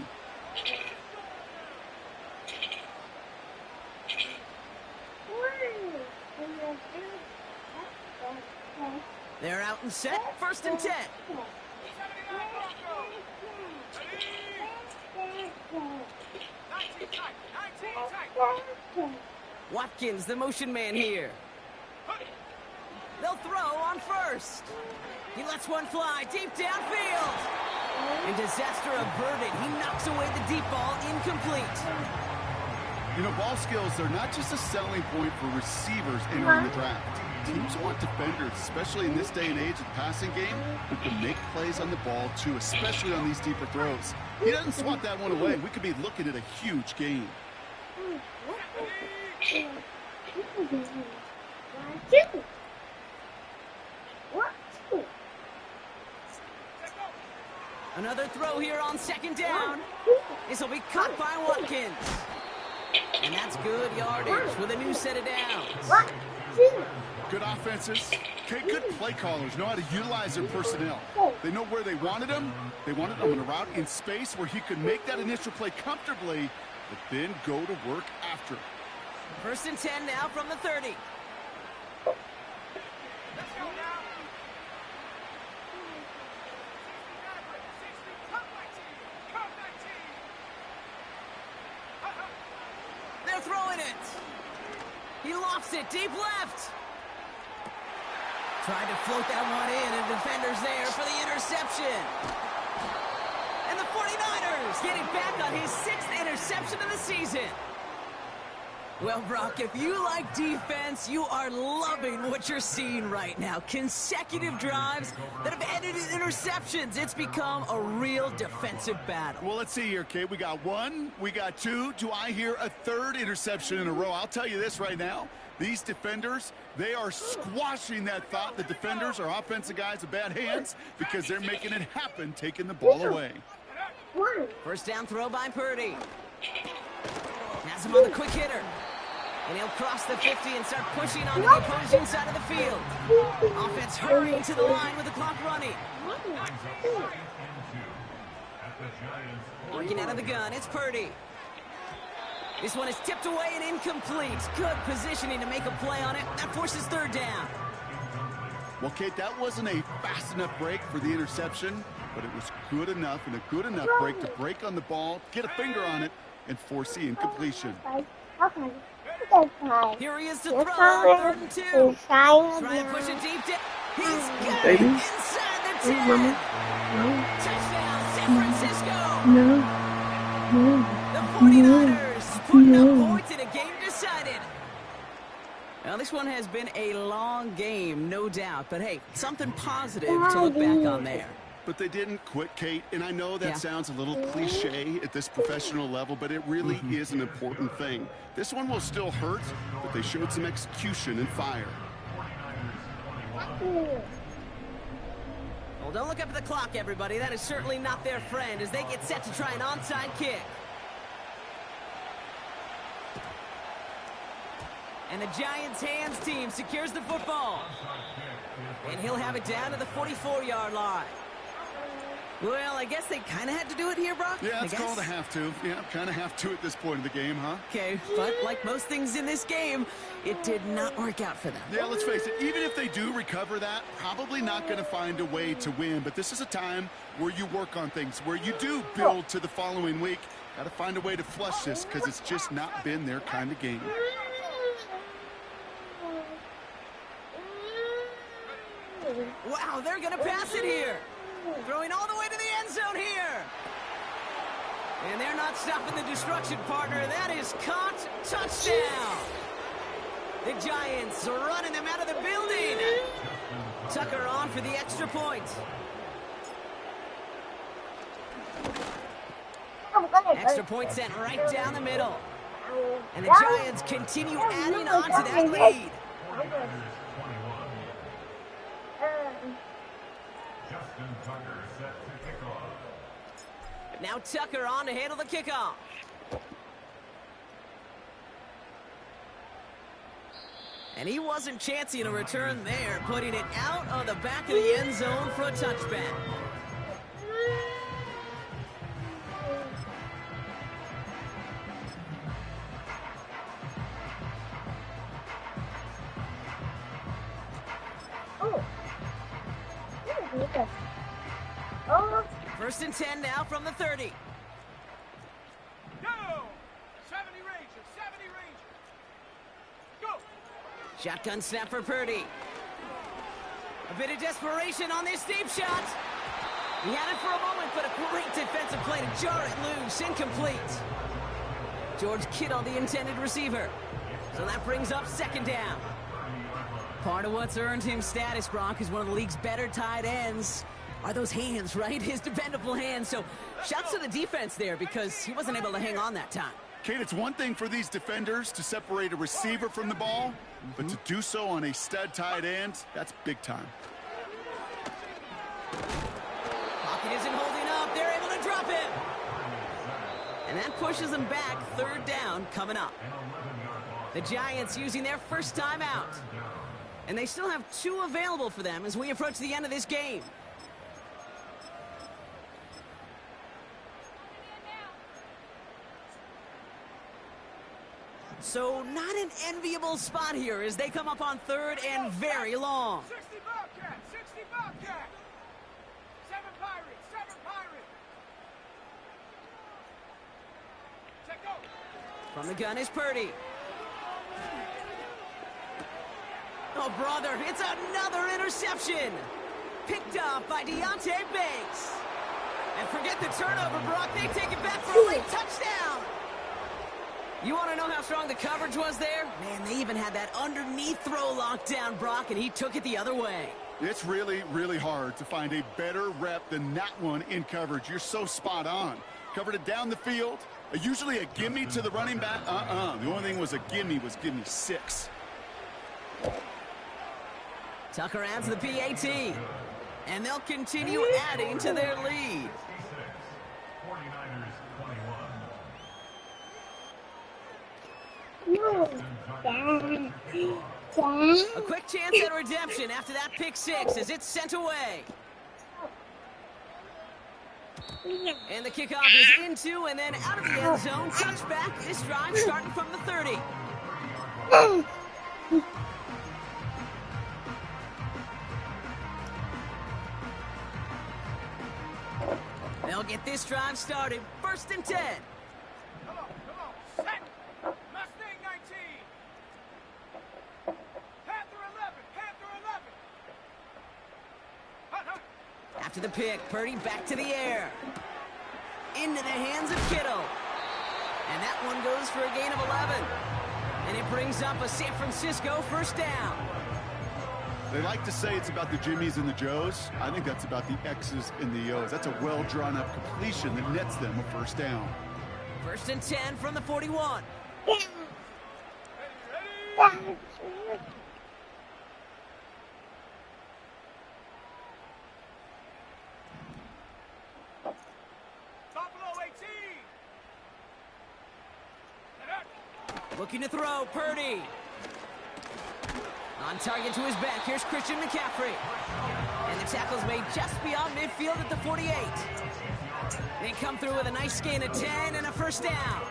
They're out and set. First and 10. 19 tight. Watkins, the motion man here. They'll throw on first. He lets one fly deep downfield. And disaster averted. He knocks away the deep ball, incomplete. You know, ball skills are not just a selling point for receivers entering the draft. Teams want defenders, especially in this day and age of the passing game, who can make plays on the ball, too, especially on these deeper throws. He doesn't swat that one away. We could be looking at a huge game. Another throw here on second down. This will be caught by Watkins. And that's good yardage with a new set of downs. Good offenses. Okay, good play callers know how to utilize their personnel. They know where they wanted him. They wanted him on a route in space where he could make that initial play comfortably, but then go to work after. First and 10 now from the 30. Let's go now. 60, come 19. They're throwing it. He lofts it deep left. Tried to float that one in, and defender's there for the interception. And the 49ers getting back on his 6th interception of the season. Well, Brock, if you like defense, you are loving what you're seeing right now. Consecutive drives that have ended in interceptions. It's become a real defensive battle. Well, let's see here, Kate. We got 1, we got 2. Do I hear a 3rd interception in a row? I'll tell you this right now. These defenders, they are squashing that thought that defenders are offensive guys with bad hands because they're making it happen, taking the ball away. First down throw by Purdy. Has him on the quick hitter. And he'll cross the 50 and start pushing onto the opposing side of the field. Offense hurrying to the line with the clock running. Working out of the gun, it's Purdy. This one is tipped away and incomplete. Good positioning to make a play on it. That forces third down. Well, Kate, that wasn't a fast enough break for the interception, but it was good enough and a good enough break to break on the ball, get a finger on it, and force the incompletion. Here he is to throw, 3rd and 2. Try and push it deep down. He's got it inside the 10. Touchdown, San Francisco. The 49ers putting up points in a game decided. Well, this one has been a long game, no doubt. But, hey, something positive to look back on there. But they didn't quit, Kate, and I know that sounds a little cliche at this professional level, but it really is an important thing. This one will still hurt, but they showed some execution and fire. Well, don't look up at the clock, everybody. That is certainly not their friend as they get set to try an onside kick. And the Giants' hands team secures the football. And he'll have it down to the 44-yard line. Well, I guess they kind of had to do it here, Brock. Yeah, I it's guess. called a have to. Yeah, kind of have to at this point in the game, huh? Okay, but like most things in this game, it did not work out for them. Yeah, let's face it, even if they do recover that, probably not going to find a way to win. But this is a time where you work on things, where you do build to the following week. Got to find a way to flush this because it's just not been their kind of game. Wow, they're going to pass it here. Throwing all the way to the end zone here. And they're not stopping the destruction, partner. That is caught. Touchdown. The Giants are running them out of the building. Tucker on for the extra point. Extra point sent right down the middle. And the Giants continue adding on to that lead. Justin Tucker set to kick off. Now Tucker on to handle the kickoff. And he wasn't chancing a return there, putting it out of the back of the end zone for a touchback. First and 10 now from the 30. Go! 70 Rangers, 70 Rangers. Go! Shotgun snap for Purdy. A bit of desperation on this deep shot. He had it for a moment, but a great defensive play to jar it loose. Incomplete. George Kittle, the intended receiver. So that brings up second down. Part of what's earned him status, Brock, is one of the league's better tight ends. Are those hands, right? His dependable hands. So shouts to the defense there because he wasn't able to hang on that time. Kate, it's one thing for these defenders to separate a receiver from the ball, but to do so on a stud tight end, that's big time. Pocket isn't holding up. They're able to drop him. And that pushes them back. Third down coming up. The Giants using their first timeout. And they still have 2 available for them as we approach the end of this game. So not an enviable spot here as they come up on third and very long. 60 Bobcat, 60 Bobcat. 7 Pirates, 7 Pirates. Check go. From the gun is Purdy. Oh, brother, it's another interception. Picked up by Deonte Banks. And forget the turnover, Brock. They take it back for a late touchdown. You want to know how strong the coverage was there? Man, they even had that underneath throw locked down, Brock, and he took it the other way. It's really, really hard to find a better rep than that one in coverage. You're so spot on. Covered it down the field. Usually a gimme to the running back. The only thing was a gimme 6. Tucker adds the PAT. And they'll continue adding to their lead. 49ers Dad. A quick chance at redemption after that pick 6 as it's sent away. And the kickoff is into and then out of the end zone. Touchback. This drive starting from the 30. They'll get this drive started. First and 10. Come on, set. Mustang 19. Panther 11, Panther 11. Hut, hut. After the pick, Purdy back to the air. Into the hands of Kittle. And that one goes for a gain of 11. And it brings up a San Francisco first down. They like to say it's about the Jimmies and the Joes. I think that's about the X's and the O's. That's a well-drawn-up completion that nets them a first down. First and 10 from the 41. Buffalo 18. Looking to throw, Purdy. On target to his back, here's Christian McCaffrey. And the tackle's made just beyond midfield at the 48. They come through with a nice gain of 10 and a first down.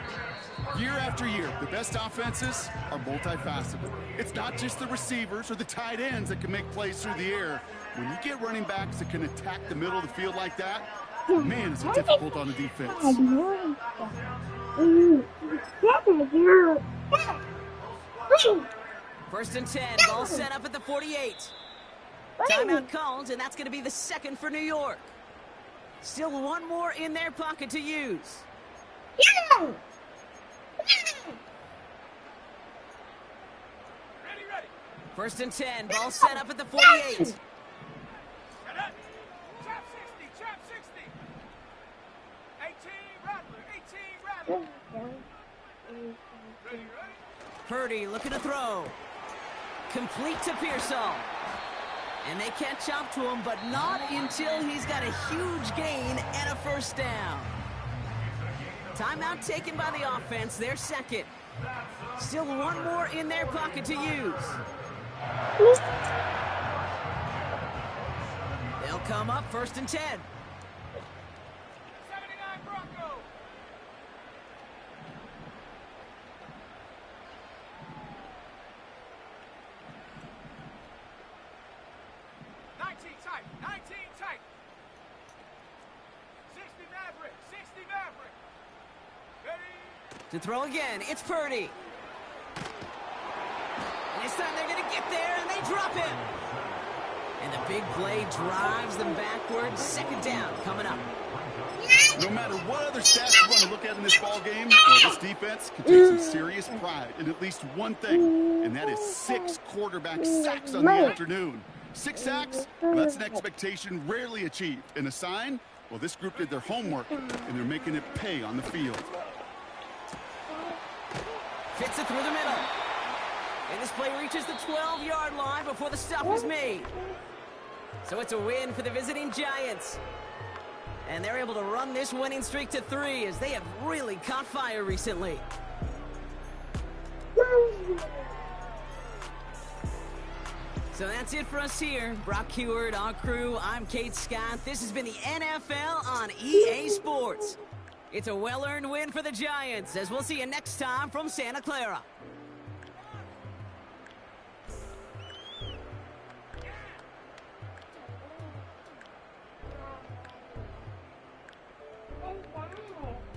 Year after year, the best offenses are multifaceted. It's not just the receivers or the tight ends that can make plays through the air. When you get running backs that can attack the middle of the field like that, man, is it difficult on the defense. First and 10, ball set up at the 48. Timeout called, and that's going to be the second for New York. Still one more in their pocket to use. Ready. First and 10, ball set up at the 48. Trap 60, trap 60. 18 Rattler. Ready. Purdy looking to throw. Complete to Pearsall. And they catch up to him, but not until he's got a huge gain and a first down. Timeout taken by the offense, their second. Still one more in their pocket to use. They'll come up first and 10. 79 Bronco. Nineteen tight. 60 Maverick. Ready. To throw again, it's Purdy. And this time they're going to get there, and they drop him. And the big play drives them backwards. Second down coming up. No matter what other stats you want to look at in this ball game, this defense can take some serious pride in at least one thing, and that is 6 quarterback sacks on the afternoon. 6 sacks, well, that's an expectation rarely achieved. And a sign, well, this group did their homework, and they're making it pay on the field. Fits it through the middle. And this play reaches the 12-yard line before the stop is made. So it's a win for the visiting Giants. And they're able to run this winning streak to 3 as they have really caught fire recently. So that's it for us here. Brock Huard, our crew, I'm Kate Scott. This has been the NFL on EA Sports. It's a well-earned win for the Giants, as we'll see you next time from Santa Clara. Bye.